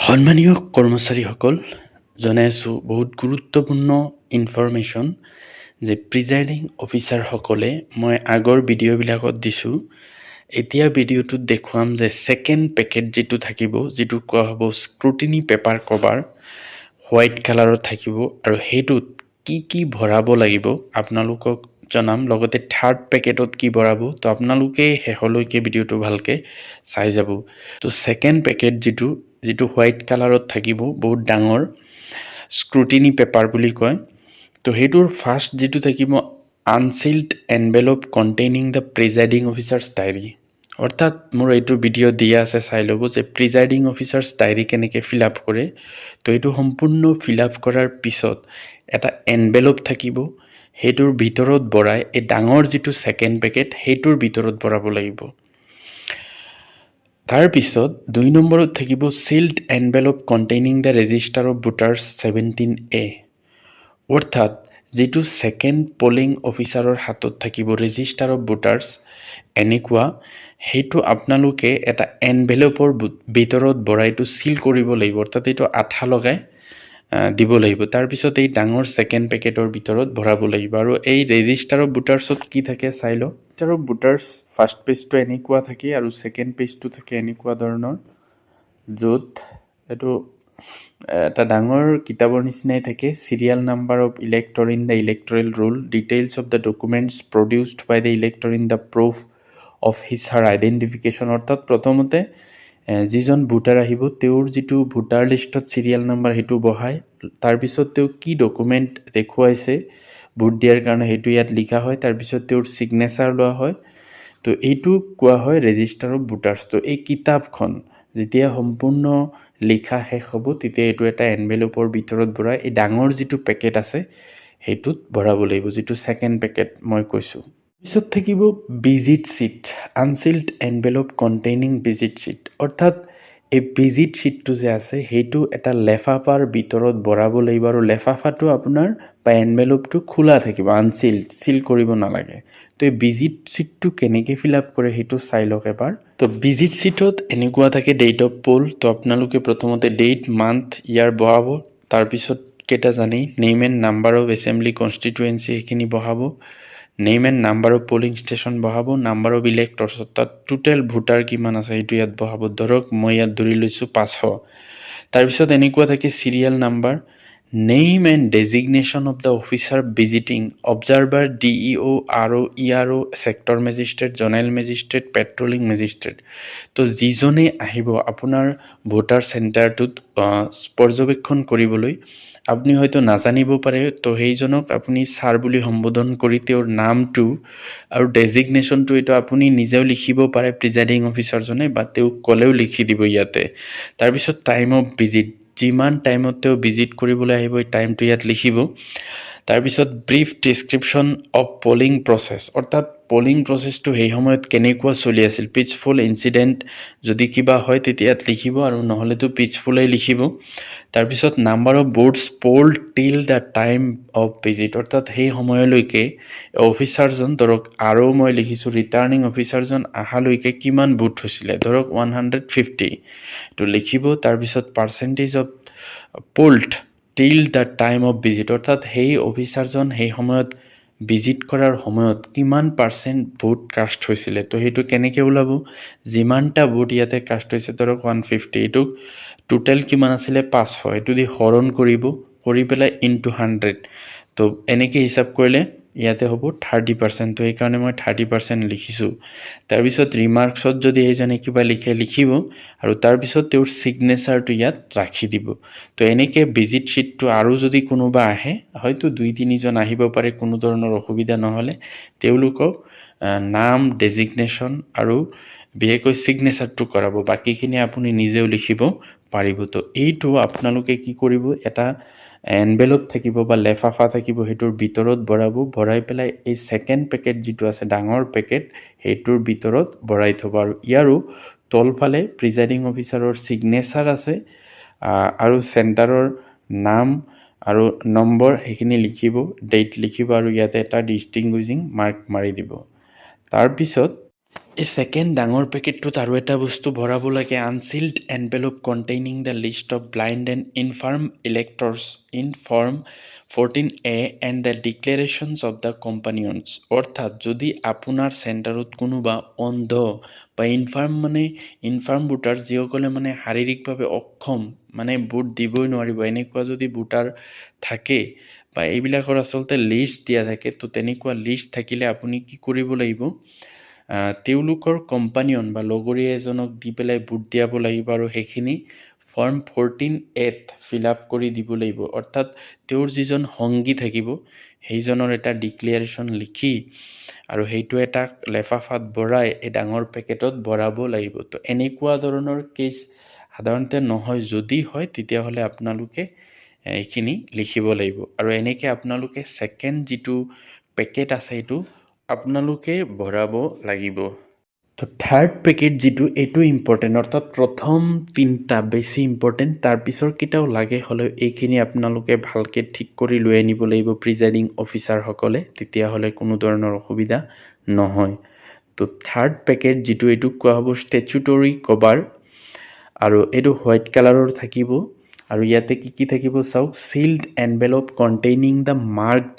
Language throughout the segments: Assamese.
সন্মানীয় কৰ্মচাৰীসকল, জনাই আছোঁ বহুত গুৰুত্বপূৰ্ণ ইনফৰমেশ্যন যে প্ৰিজাইডিং অফিচাৰসকলে মই আগৰ ভিডিঅ'বিলাকত দিছোঁ। এতিয়া ভিডিঅ'টোত দেখুৱাম যে ছেকেণ্ড পেকেট যিটো থাকিব, যিটো কোৱা হ'ব স্ক্ৰুটিনি পেপাৰ কভাৰ, হোৱাইট কালাৰত থাকিব আৰু সেইটোত কি ভৰাব লাগিব আপোনালোকক জনাম। লগতে থাৰ্ড পেকেটত কি ভৰাব, তো আপোনালোকে শেষলৈকে ভিডিঅ'টো ভালকৈ চাই যাব। তো ছেকেণ্ড পেকেট যিটো হোৱাইট কালাৰত থাকিব, বহুত ডাঙৰ স্ক্ৰুটিনি পেপাৰ বুলি কয়। তো সেইটোৰ ফাৰ্ষ্ট যিটো থাকিব unsealed envelope containing the presiding officer's diary. অৰ্থাৎ মোৰ এইটো ভিডিঅ' দিয়া আছে, চাই ল'ব যে প্ৰিজাইডিং অফিচাৰ্ছ ডায়েৰী কেনেকৈ ফিল আপ কৰে। তো এইটো সম্পূৰ্ণ ফিল আপ কৰাৰ পিছত এটা এনভেলপ থাকিব, সেইটোৰ ভিতৰত ভৰাই এই ডাঙৰ যিটো ছেকেণ্ড পেকেট সেইটোৰ ভিতৰত ভৰাব লাগিব। তাৰপিছত 2 নম্বৰত থাকিব sealed envelope containing the register of voters 17A। অৰ্থাৎ যিটো ছেকেণ্ড পলিং অফিচাৰৰ হাতত থাকিব ৰেজিষ্টাৰ অফ ভোটাৰ্ছ এনেকুৱা, সেইটো আপোনালোকে এটা এনভেলপৰ ভিতৰত ভৰাইটো চিল কৰিব লাগিব। অৰ্থাৎ এইটো আঠা লগাই দিব লাগিব। তাৰপিছত এই ডাঙৰ ছেকেণ্ড পেকেটৰ ভিতৰত ভৰাব লাগিব। আৰু এই ৰেজিষ্টাৰ অফ ভোটাৰ্ছত কি থাকে চাই লওক। ৰেজিষ্টাৰ অফ ভোটাৰ্ছ ফাৰ্ষ্ট পেজটো এনেকুৱা থাকে আৰু ছেকেণ্ড পেজটো থাকে এনেকুৱা ধৰণৰ, য'ত এইটো এটা ডাঙৰ কিতাপৰ নিচিনাই থাকে। Serial number of elector in the electoral roll, details of the documents produced by the elector in the proof of his her identification. অৰ্থাৎ প্ৰথমতে যিজন ভোটাৰ আহিব তেওঁৰ যিটো ভোটাৰ লিষ্টত চিৰিয়েল নাম্বাৰ সেইটো বহায়, তাৰপিছত তেওঁ কি ডকুমেণ্ট দেখুৱাইছে ভোট দিয়াৰ কাৰণে সেইটো ইয়াত লিখা হয়, তাৰপিছত তেওঁৰ ছিগনেচাৰ লোৱা হয়। তো এইটো কোৱা হয় ৰেজিষ্টাৰ অফ ভোটাৰ্ছ। তো এই কিতাপখন যেতিয়া সম্পূৰ্ণ লিখা শেষ হ'ব তেতিয়া এইটো এটা এনভেলপৰ ভিতৰত ভৰাই এই ডাঙৰ যিটো পেকেট আছে সেইটোত ভৰাব লাগিব, যিটো ছেকেণ্ড পেকেট মই কৈছোঁ। পিছত থাকিব visit sheet, unsealed envelope containing visit sheet. অৰ্থাৎ এই ভিজিট শ্বীটটো যে আছে সেইটো এটা লেফাফাৰ ভিতৰত ভৰাব লাগিব, আৰু লেফাফাটো আপোনাৰ বা এনভেলপটো খোলা থাকিব, আনচিল্ড, চিল কৰিব নালাগে। তো এই ভিজিট শ্বীটটো কেনেকৈ ফিল আপ কৰে সেইটো চাই লওক এবাৰ। তো ভিজিট শ্বীটত এনেকুৱা থাকে ডেট অফ পোল। তো আপোনালোকে প্ৰথমতে ডেট, মান্থ, ইয়াৰ বহাব। তাৰপিছত কেইটা জানেই, name and number of assembly constituency সেইখিনি বহাব। Name and number of polling station বহাব। নাম্বাৰ অফ ইলেক্টৰ্ছ, তাত টোটেল ভোটাৰ কিমান আছে সেইটো ইয়াত বহাব। ধৰক মই ইয়াত ধৰি লৈছোঁ 500। তাৰপিছত এনেকুৱা থাকে serial number, name and designation of the officer visiting, observer, DEO, RO, ERO, sector magistrate, zonal magistrate, patrolling magistrate. তো যিজনে আহিব আপোনাৰ ভোটাৰ চেণ্টাৰটোত পৰ্যবেক্ষণ কৰিবলৈ, আপুনি হয়তো নাজানিব পাৰে, তো সেইজনক আপুনি ছাৰ বুলি সম্বোধন কৰি তেওঁৰ নামটো আৰু ডেজিগনেশ্যনটো এইটো আপুনি নিজেও লিখিব পাৰে প্ৰিজাইডিং অফিচাৰজনে, বা তেওঁক ক'লেও লিখি দিব ইয়াতে। তাৰপিছত টাইম অফ ভিজিট, যিমান টাইমত তেওঁ ভিজিট কৰিবলৈ আহিব এই টাইমটো ইয়াত লিখিব। তাৰপিছত brief description of polling process, অৰ্থাৎ পলিং প্ৰচেছটো সেই সময়ত কেনেকুৱা চলি আছিল, পিচফুল ইনচিডেণ্ট যদি কিবা হয় তেতিয়া ইয়াত লিখিব, আৰু নহ'লেতো পিচফুলেই লিখিব। তাৰপিছত নাম্বাৰ অফ ভোটছ প'ল্ড টিল দ্য টাইম অফ ভিজিট, অৰ্থাৎ সেই সময়লৈকে অফিচাৰজন, ধৰক আৰু মই লিখিছোঁ ৰিটাৰ্ণিং অফিচাৰজন অহালৈকে কিমান ভোট হৈছিলে, ধৰক 150 এইটো লিখিব। তাৰপিছত পাৰ্চেণ্টেজ অফ প'ল্ড টিল দ্য টাইম অফ ভিজিট, অৰ্থাৎ সেই অফিচাৰজন সেই সময়ত ভিজিট কৰাৰ সময়ত কিমান পাৰ্চেণ্ট ভোট কাষ্ট হৈছিলে। তো সেইটো কেনেকৈ ওলাব, যিমানটা ভোট ইয়াতে কাষ্ট হৈছে, ধৰক 150, এইটো টোটেল কিমান আছিলে 500, এইটো দি হৰণ কৰিব, কৰি পেলাই ইনটু 100। তো এনেকৈ হিচাপ কৰিলে ইয়াতে হ'ব 30%। তো সেইকাৰণে মই 30% লিখিছোঁ। তাৰপিছত ৰিমাৰ্কছত যদি এইজনে কিবা লিখে লিখিব, আৰু তাৰপিছত তেওঁৰ ছিগনেচাৰটো ইয়াত ৰাখি দিব। তো এনেকৈ ভিজিট শ্বীটটো, আৰু যদি কোনোবা আহে, হয়তো 2-3জন আহিব পাৰে, কোনো ধৰণৰ অসুবিধা নহ'লে তেওঁলোকক নাম, ডেজিগনেশ্যন আৰু বিশেষকৈ ছিগনেচাৰটো কৰাব, বাকীখিনি আপুনি নিজেও লিখিব পাৰিব। তো এইটো আপোনালোকে কি কৰিব, এটা এনভেলপ থাকিব বা লেফাফা থাকিব, সেইটোৰ ভিতৰত ভৰাব, ভৰাই পেলাই এই ছেকেণ্ড পেকেট যিটো আছে ডাঙৰ পেকেট সেইটোৰ ভিতৰত ভৰাই থ'ব। আৰু ইয়াৰো তলফালে প্ৰিজাইডিং অফিচাৰৰ ছিগনেচাৰ আছে, আৰু চেণ্টাৰৰ নাম আৰু নম্বৰ সেইখিনি লিখিব, ডেট লিখিব, আৰু ইয়াতে এটা ডিষ্টিংগুইজিং মাৰ্ক মাৰি দিব। তাৰপিছত এই ছেকেণ্ড ডাঙৰ পেকেটটোত আৰু এটা বস্তু ভৰাব লাগে, unsealed envelope containing the list of blind and infirm electors in form 14A and the declarations of the companions. অৰ্থাৎ যদি আপোনাৰ চেণ্টাৰত কোনোবা অন্ধ বা ইনফাৰ্ম ভোটাৰ, যিসকলে শাৰীৰিকভাৱে অক্ষম, ভোট দিবই নোৱাৰিব, এনেকুৱা যদি ভোটাৰ থাকে বা এইবিলাকৰ আচলতে লিষ্ট দিয়া থাকে, তো তেনেকুৱা লিষ্ট থাকিলে আপুনি কি কৰিব লাগিব, তেওঁলোকৰ কম্পানিয়ন বা লগৰীয়া এজনক দি পেলাই ভোট দিয়াব লাগিব আৰু সেইখিনি ফৰ্ম 14A ফিল আপ কৰি দিব লাগিব। অৰ্থাৎ তেওঁৰ যিজন সংগী থাকিব সেইজনৰ এটা ডিক্লেৰেশ্যন লিখি আৰু সেইটো এটা লেফাফাত ভৰাই এই ডাঙৰ পেকেটত ভৰাব লাগিব। তো এনেকুৱা ধৰণৰ কেছ সাধাৰণতে নহয়, যদি হয় তেতিয়াহ'লে আপোনালোকে এইখিনি লিখিব লাগিব। আৰু এনেকৈ আপোনালোকে ছেকেণ্ড যিটো পেকেট আছে সেইটো আপোনালোকে ভৰাব লাগিব। তো থাৰ্ড পেকেট যিটো, এইটো ইম্পৰ্টেণ্ট, অৰ্থাৎ প্ৰথম তিনিটা বেছি ইম্পৰ্টেণ্ট, তাৰপিছৰ কেইটাও লাগে হ'লেও এইখিনি আপোনালোকে ভালকৈ ঠিক কৰি লৈ আনিব লাগিব প্ৰিজাইডিং অফিচাৰসকলে, তেতিয়াহ'লে কোনো ধৰণৰ অসুবিধা নহয়। তো থাৰ্ড পেকেট যিটো, এইটোক কোৱা হ'ব ষ্টেচুটৰী কভাৰ, আৰু এইটো হোৱাইট কালাৰৰ থাকিব। আৰু ইয়াতে কি থাকিব চাওক, sealed envelope containing the marked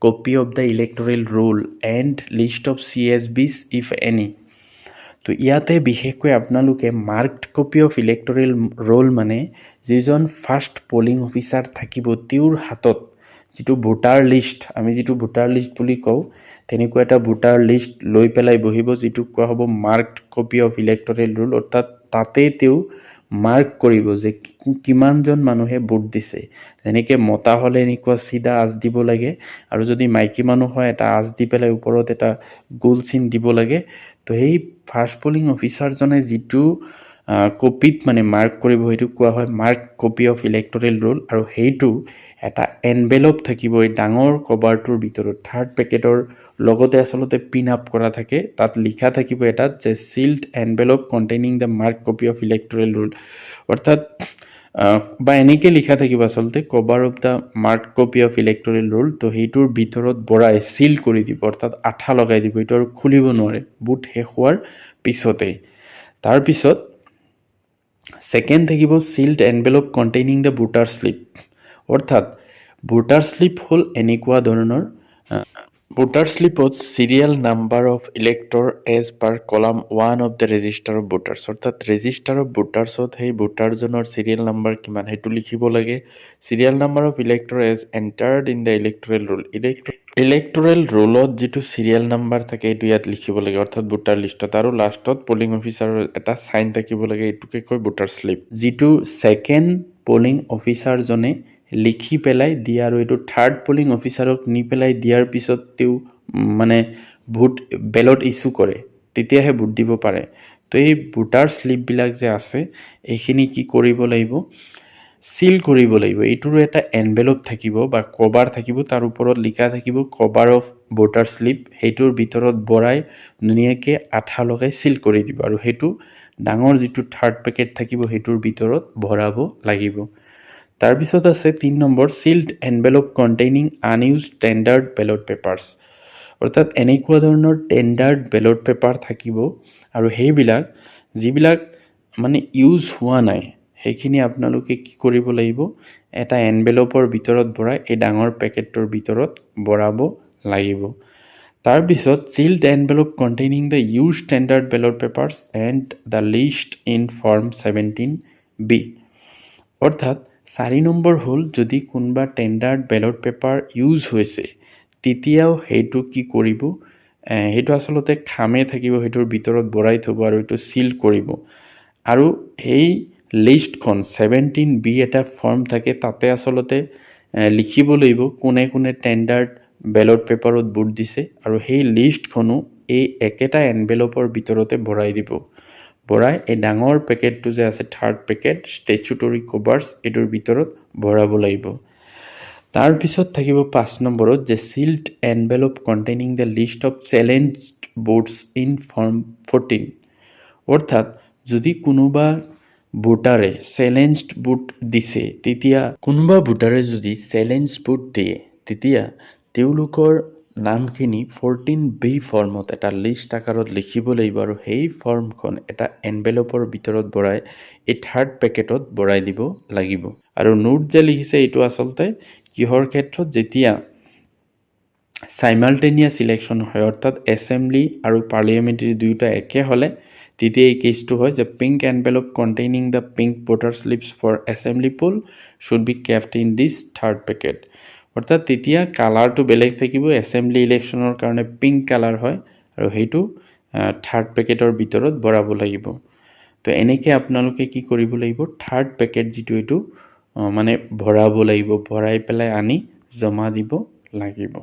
copy of the electoral roll and list of CSBs if any. তো ইয়াতে বিশেষকৈ আপোনালোকে marked copy of electoral roll যিজন ফাৰ্ষ্ট পলিং অফিচাৰ থাকিব তেওঁৰ হাতত যিটো ভোটাৰ লিষ্ট, আমি যিটো ভোটাৰ লিষ্ট বুলি কওঁ, তেনেকুৱা এটা ভোটাৰ লিষ্ট লৈ পেলাই বহিব, যিটোক কোৱা হ'ব marked copy of electoral roll. অৰ্থাৎ তাতে তেওঁ মাৰ্ক কৰিব যে কিমানজন মানুহে ভোট দিছে। যেনেকৈ মতা হ'লে এনেকুৱা চিধা আঁচ দিব লাগে, আৰু যদি মাইকী মানুহ হয় এটা আঁচ দি পেলাই ওপৰত এটা গোল চিন দিব লাগে। তো সেই ফাৰ্ষ্ট পলিং অফিচাৰজনে যিটো কপিত মাৰ্ক কৰিব সেইটো কোৱা হয় mark copy of electoral roll, আৰু সেইটো এটা এনভেলপ থাকিব এই ডাঙৰ কভাৰটোৰ ভিতৰত, থাৰ্ড পেকেটৰ লগতে আচলতে পিন আপ কৰা থাকে। তাত লিখা থাকিব এটাত যে sealed envelope containing the mark copy of electoral roll. অৰ্থাৎ বা এনেকৈ লিখা থাকিব আচলতে cover of the mark copy of electoral roll. তো সেইটোৰ ভিতৰত ভৰাই চিল কৰি দিব, অৰ্থাৎ আঠা লগাই দিব, এইটো আৰু খুলিব নোৱাৰে ভোট শেষ হোৱাৰ পিছতেই। তাৰপিছত ছেকেণ্ড থাকিব sealed envelope containing the voter slip. অৰ্থাৎ ভোটাৰ শ্লিপ হ'ল এনেকুৱা ধৰণৰ, ভোটাৰ শ্লিপত serial number of elector as per column 1 of the register of voters. অৰ্থাৎ ৰেজিষ্টাৰ অফ ভোটাৰ্ছত সেই ভোটাৰজনৰ চিৰিয়েল নাম্বাৰ কিমান সেইটো লিখিব লাগে। Serial number of elector as entered in the electoral roll, electoral ৰোলত যিটো চিৰিয়েল নাম্বাৰ থাকে এইটো ইয়াত লিখিব লাগে, অৰ্থাৎ ভোটাৰ লিষ্টত। আৰু লাষ্টত পলিং অফিচাৰৰ এটা চাইন থাকিব লাগে, এইটোকে কয় ভোটাৰ শ্লিপ, যিটো ছেকেণ্ড পলিং অফিচাৰজনে লিখি পেলাই দিয়ে, আৰু এইটো থাৰ্ড পলিং অফিচাৰক নি পেলাই দিয়াৰ পিছত তেওঁ ভোট বেলট ইছ্যু কৰে, তেতিয়াহে ভোট দিব পাৰে। তো এই ভোটাৰ শ্লিপবিলাক যে আছে এইখিনি কি কৰিব লাগিব, চিল কৰিব লাগিব। এইটোৰো এটা এনভেলপ থাকিব বা কভাৰ থাকিব, তাৰ ওপৰত লিখা থাকিব কভাৰ অফ ভোটাৰ শ্লিপ, সেইটোৰ ভিতৰত ভৰাই ধুনীয়াকৈ আঠা লগাই চিল কৰি দিব, আৰু সেইটো ডাঙৰ যিটো থাৰ্ড পেকেট থাকিব সেইটোৰ ভিতৰত ভৰাব লাগিব। তাৰপিছত আছে 3 নম্বৰ, sealed envelope containing unused tendered ballot papers. অৰ্থাৎ এনেকুৱা ধৰণৰ টেণ্ডাৰ্ড বেলট পেপাৰ থাকিব, আৰু সেইবিলাক যিবিলাক ইউজ হোৱা নাই সেইখিনি আপোনালোকে কি কৰিব লাগিব, এটা এনভেলপৰ ভিতৰত ভৰাই এই ডাঙৰ পেকেটটোৰ ভিতৰত ভৰাব লাগিব। তাৰপিছত child envelope containing the use standard ballot papers and the least in form 17B। অৰ্থাৎ 4 নম্বৰ হ'ল, যদি কোনোবা টেণ্ডাৰ্ড বেলট পেপাৰ ইউজ হৈছে তেতিয়াও সেইটো কি কৰিব, সেইটো আচলতে খামে থাকিব, সেইটোৰ ভিতৰত ভৰাই থ'ব আৰু এইটো চিল কৰিব। আৰু এই লিষ্টখন 17B এটা ফৰ্ম থাকে, তাতে আচলতে লিখিব লাগিব কোনে কোনে টেণ্ডাৰ্ড বেলট পেপাৰত ভোট দিছে, আৰু সেই লিষ্টখনো এই একেটা এনভেলপৰ ভিতৰতে ভৰাই দিব। ভৰাই এই ডাঙৰ পেকেটটো যে আছে থাৰ্ড পেকেট ষ্টেচুটৰী কভাৰ্ছ, এইটোৰ ভিতৰত ভৰাব লাগিব। তাৰপিছত থাকিব 5 নম্বৰত যে sealed envelope containing the list of challenged votes in form 14। অৰ্থাৎ যদি কোনোবা ভোটাৰে চেলেঞ্জড ভোট দিছে, তেতিয়া কোনোবা ভোটাৰে যদি চেলেঞ্জ ভোট দিয়ে তেতিয়া তেওঁলোকৰ নামখিনি 14B ফৰ্মত এটা লিষ্ট আকাৰত লিখিব লাগিব আৰু সেই ফৰ্মখন এটা এনভেলপৰ ভিতৰত ভৰাই এই থাৰ্ড পেকেটত ভৰাই দিব লাগিব। আৰু নোট যে লিখিছে এইটো আচলতে কিহৰ ক্ষেত্ৰত, যেতিয়া সাইমালটেনিয়াছ ইলেকশ্যন হয়, অৰ্থাৎ এছেম্বলি আৰু পাৰ্লিয়ামেণ্টাৰী দুয়োটা একে হ'লে তেতিয়া এই কেছটো হয় যে pink envelope containing the pink voter slips for assembly poll should be kept in this third packet. অৰ্থাৎ তেতিয়া কালাৰটো বেলেগ থাকিব, এছেম্বলি ইলেকশ্যনৰ কাৰণে পিংক কালাৰ হয় আৰু সেইটো থাৰ্ড পেকেটৰ ভিতৰত ভৰাব লাগিব। তো এনেকৈ আপোনালোকে কি কৰিব লাগিব, থাৰ্ড পেকেট যিটো এইটো মানে ভৰাব লাগিব, ভৰাই পেলাই আনি জমা দিব লাগিব।